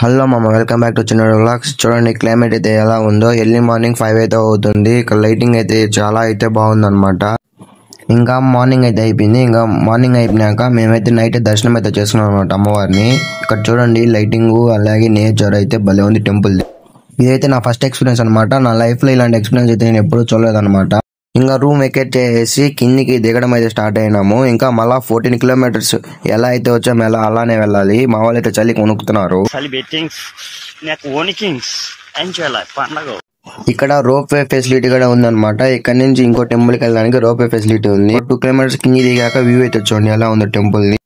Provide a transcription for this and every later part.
Hello మామ, welcome back to చిన్న vlogs. చూడండి క్లైమేట్ అయితే ఎలా ఉందో. ఎర్లీ మార్నింగ్ 5 అయితే అవుతుంది. ఇక్కడ లైటింగ్ అయితే చాలా అయితే బాగుందన్నమాట. ఇంకా మార్నింగ్ అయితే అయిపోయింది. ఇంకా మార్నింగ్ అయిపోయినాక మేమైతే నైట్ దర్శనం అయితే చేసుకున్నాం అనమాట అమ్మవారిని. ఇక్కడ చూడండి లైటింగ్ అలాగే నేచర్ అయితే భలే ఉంది టెంపుల్. ఇదైతే నా ఫస్ట్ ఎక్స్పీరియన్స్ అనమాట. నా లైఫ్ లో ఇలాంటి ఎక్స్పీరియన్స్ అయితే నేను ఎప్పుడూ చూడలేదన్నమాట. ఇంకా రూమ్ వెకేట్ చేసి కిందికి దిగడం అయితే స్టార్ట్ అయినాము. ఇంకా మళ్ళా 14 కిలోమీటర్స్ ఎలా అయితే వచ్చాము అలానే వెళ్ళాలి. మా వాళ్ళు అయితే చలికి వణుకుతున్నారు. ఇక్కడ రోప్ వే ఫెసిలిటీ కూడా ఉందన్నమాట. ఇక్కడ నుంచి ఇంకో టెంపుల్ కి వెళ్ళడానికి రోప్ వే ఫెసిలిటీ ఉంది. 2 కిలోమీటర్స్ కింది దిగాక వ్యూ అయితే చూడండి ఎలా ఉందో టెంపుల్ ని.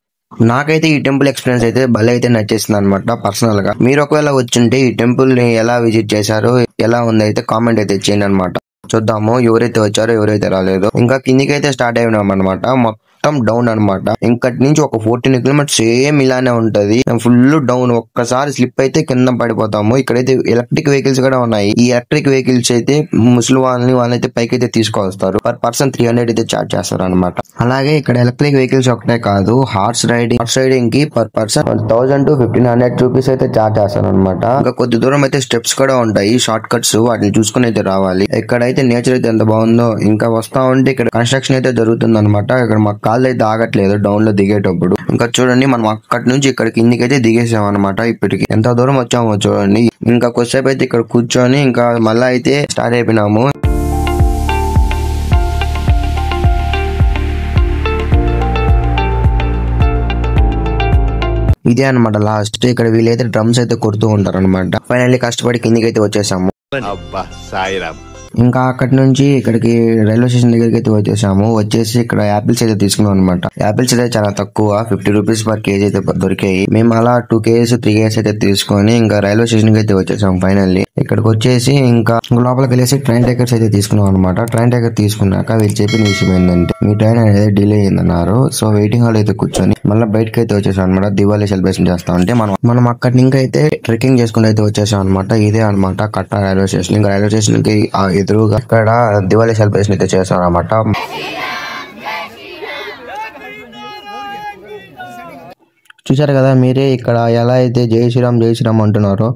నాకైతే ఈ టెంపుల్ ఎక్స్పీరియన్స్ అయితే భలే అయితే నచ్చేసింది అనమాట పర్సనల్ గా. మీరు ఒకవేళ వచ్చింటే ఈ టెంపుల్ ని ఎలా విజిట్ చేశారు, ఎలా ఉంది అయితే కామెంట్ అయితే చేయండి అనమాట. చూద్దాము ఎవరైతే వచ్చారో ఎవరైతే రాలేదో. ఇంకా కిందికి అయితే స్టార్ట్ అయినాం అనమాట. మొత్తం డౌన్ అనమాట. ఇంకటి నుంచి ఒక 14 కిలోమీటర్స్ సేమ్ ఇలానే ఉంటది. Full down. ఒక్కసారి స్లిప్ అయితే కింద పడిపోతాము. ఇక్కడైతే ఎలక్ట్రిక్ వెహికల్స్ కూడా ఉన్నాయి. ఈ ఎలక్ట్రిక్ వెహికల్స్ అయితే ముసలి వాళ్ళైతే పైకి అయితే తీసుకొస్తారు. పర్ పర్సన్ 300 అయితే చార్జ్ చేస్తారు అనమాట. అలాగే ఇక్కడ ఎలక్ట్రిక్ వెహికల్స్ ఒకటే కాదు, హార్స్ రైడింగ్ కి పర్ పర్సన్ 1000 to 1500 రూపీస్ అయితే చార్జ్ చేస్తారు అనమాట. ఇంకా కొద్ది దూరం అయితే స్టెప్స్ కూడా ఉంటాయి, షార్ట్ కట్స్. వాటిని చూసుకుని అయితే రావాలి. ఇక్కడైతే నేచర్ అయితే ఎంత బాగుందో. ఇంకా వస్తా ఉంటే ఇక్కడ కన్స్ట్రక్షన్ అయితే జరుగుతుంది అనమాట. ఇక్కడ మా కాళ్ళు అయితే ఆగట్లేదు డౌన్ లో దిగేటప్పుడు. ఇంకా చూడండి మనం అక్కడి నుంచి ఇక్కడ కిందికి అయితే దిగేసాం అనమాట. ఇప్పటికి ఎంత దూరం వచ్చామో చూడండి. ఇంకా కొద్దిసేపు అయితే ఇక్కడ కూర్చొని ఇంకా మళ్ళా అయితే స్టార్ట్ అయిపోయినాము. ఇదే అనమాట లాస్ట్. ఇక్కడ వీళ్ళైతే డ్రమ్స్ అయితే కొడుతూ ఉంటారు అనమాట. ఫైనల్లీ కష్టపడి కిందికి అయితే వచ్చేసాము. ఇంకా అక్కడి నుంచి ఇక్కడికి రైల్వే స్టేషన్ దగ్గరికి అయితే వచ్చేసి ఇక్కడ యాపిల్స్ అయితే తీసుకున్నాం అనమాట. యాపిల్స్ అయితే చాలా తక్కువ, 50 రూపీస్ పర్ కేజీ అయితే దొరికాయి. మేము అలా 2 kgs 3 kgs అయితే తీసుకొని ఇంకా రైల్వే స్టేషన్ కి అయితే వచ్చేసాం. ఫైనల్లీ ఇక్కడికి వచ్చేసి ఇంకా లోపలికి వెళ్ళేసి ట్రైన్ టికెట్స్ అయితే తీసుకున్నాం అనమాట. ట్రైన్ టికెట్ తీసుకున్నాక వీళ్ళు చెప్పిన విషయం ఏంటంటే మీ ట్రైన్ అనేది డిలే అయిందన్నారు. సో వెయిటింగ్ హాల్ అయితే కూర్చొని మళ్ళీ బయటకి అయితే వచ్చేసాం అనమాట. దివాళీ సెలబ్రేషన్ చేస్తా ఉంటే మనం అక్కడి నుంచి అయితే ట్రెక్కింగ్ చేసుకుని అయితే వచ్చేసాం అనమాట. ఇదే అనమాట కట్ట రైల్వే స్టేషన్. ఇంకా రైల్వే స్టేషన్ కి ఎదురుగా ఇక్కడ దివాళీ సెలబ్రేషన్ అయితే చేస్తాం అనమాట. చూసారు కదా మీరే ఇక్కడ ఎలా అయితే జై శ్రీరామ్ అంటున్నారో.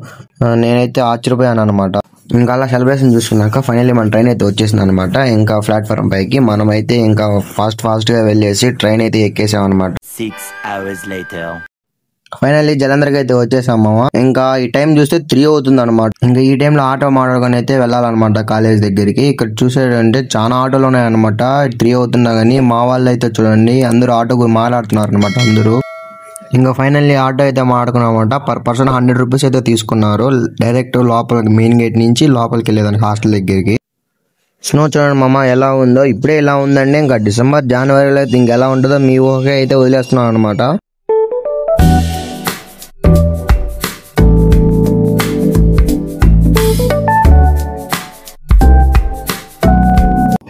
నేనైతే ఆశ్చర్యపోయాను అనమాట. ఇంకా అలా సెలబ్రేషన్ చూసుకున్నాక ఫైనల్లీ మన ట్రైన్ అయితే వచ్చేసింది అనమాట. ఇంకా ప్లాట్ఫామ్ పైకి మనమైతే ఇంకా ఫాస్ట్ గా వెళ్ళేసి ట్రైన్ అయితే ఎక్కేసాం అనమాట. 6 hours later. ఫైనల్లీ జలంధర్కి అయితే వచ్చేసాము. ఇంకా ఈ టైం చూస్తే 3 అవుతుంది అనమాట. ఇంకా ఈ టైంలో ఆటో మాట్లాడుకొని అయితే వెళ్ళాలన్నమాట కాలేజ్ దగ్గరికి. ఇక్కడ చూసాడంటే చాలా ఆటోలు ఉన్నాయన్నమాట. 3 అవుతున్నా కానీ మా వాళ్ళు అయితే చూడండి అందరూ ఆటో మాట్లాడుతున్నారు అనమాట అందరూ. ఇంకా ఫైనల్లీ ఆటో అయితే మాట్లాడుకున్నామన్నమాట. పర్ పర్సన్ 100 రూపీస్ అయితే తీసుకున్నారు. డైరెక్ట్ లోపలికి మెయిన్ గేట్ నుంచి లోపలికి వెళ్ళేదానికి హాస్టల్ దగ్గరికి. స్నో చూడండి మామ ఎలా ఉందో. ఇప్పుడే ఇలా ఉందండి. ఇంకా డిసెంబర్ జనవరిలో అయితే ఇంకెలా ఉంటుందో మీ ఊహకే అయితే వదిలేస్తున్నాం అనమాట.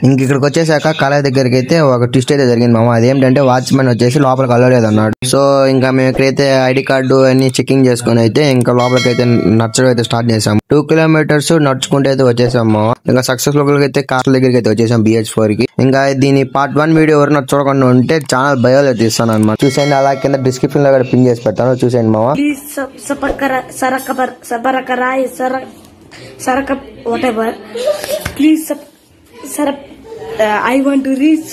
ఇంక ఇక్కడికి వచ్చేసాక కాలేజ్ దగ్గరికి అయితే ఒక ట్విస్ట్ అయితే జరిగింది మామ. అదేంటంటే వాచ్మెన్ వచ్చేసి లోపలికి వెళ్ళలేదు అన్నాడు. సో ఇంకా మేము ఇక్కడైతే ఐడి కార్డు అన్ని చెకింగ్ చేసుకుని అయితే ఇంకా లోపలికి అయితే నచ్చడం అయితే స్టార్ట్ చేసాము. 2 కిలోమీటర్స్ నడుచుకుంటే అయితే వచ్చేసాము. ఇంకా సక్సెస్ఫుల్ అయితే కాస్ట్ల దగ్గరికి అయితే వచ్చేసాం BH4 కి. ఇంకా దీని పార్ట్ 1 వీడియో ఎవరైనా చూడకుండా ఉంటే ఛానల్ బయోలో అయితే ఇస్తాను అనమాట. చూసేయండి. అలా కింద డిస్క్రిప్షన్ లో కూడా పిన్ చేసి పెడతాను, చూసేయండి మామ. I want to reach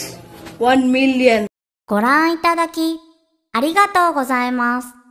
1 million. ご覧いただきありがとうございます。